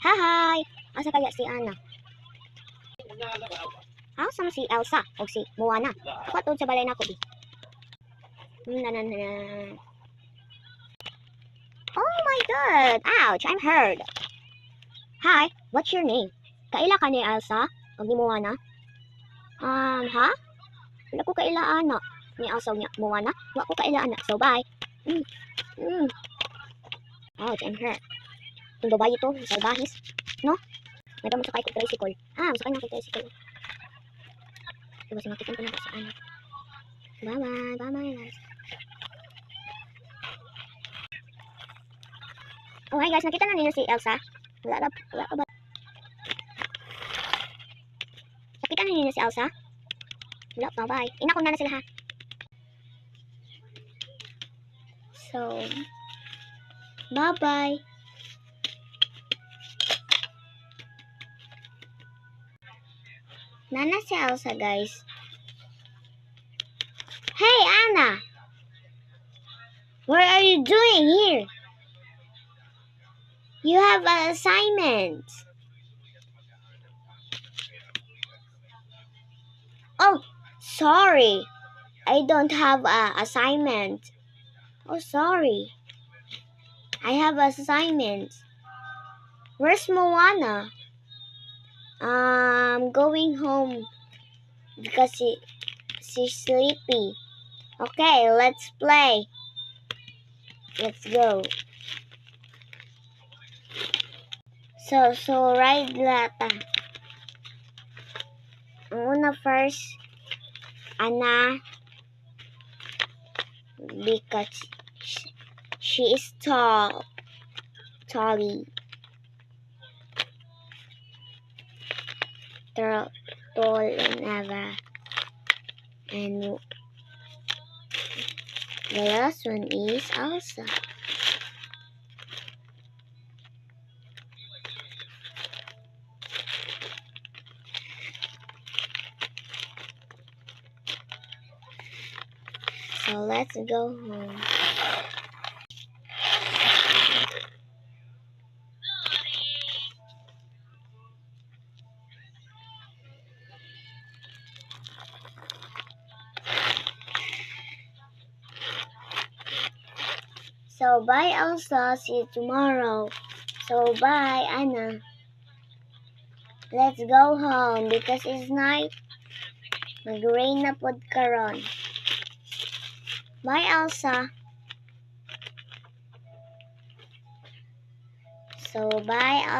Hi! Asa kaya si Ana? Asa si Elsa o si Moana? Patod sa balay nako di. Oh my god! Ouch! I'm hurt. Hi! What's your name? Kaila ka ni Elsa? O ni Moana? Ha? Wala ko kaila ana. Ni Elsa niya Moana? Wala ko kaila ana. So bye. Mm. Mm. Ouch! I'm hurt. Yung babae to, salbahis. No? May pa masakay ko tricycle. Masakay na ko tricycle. Diba sinakitan ko na sa anak. Bye-bye. Bye-bye, guys. Oh, hi guys. Nakita na ninyo si Elsa? Wala ka ba? Nakita na ninyo si Elsa? Wala pa. Bye. Ina ko na sila ha. So, bye-bye. Nana si Elsa, guys. Hey, Anna! What are you doing here? You have an assignment. Oh, sorry. I don't have an assignment. Oh, sorry. I have an assignment. Where's Moana? Going home because she's sleepy. Okay, let's play. Let's go. So ride lata. Ang una first, Anna, because she is tall. Tall and Eva. And the last one is Elsa. So let's go home. So bye Elsa, see you tomorrow. So bye Anna. Let's go home because it's night. Mag-rain na pod karon. Bye Elsa. So bye Elsa.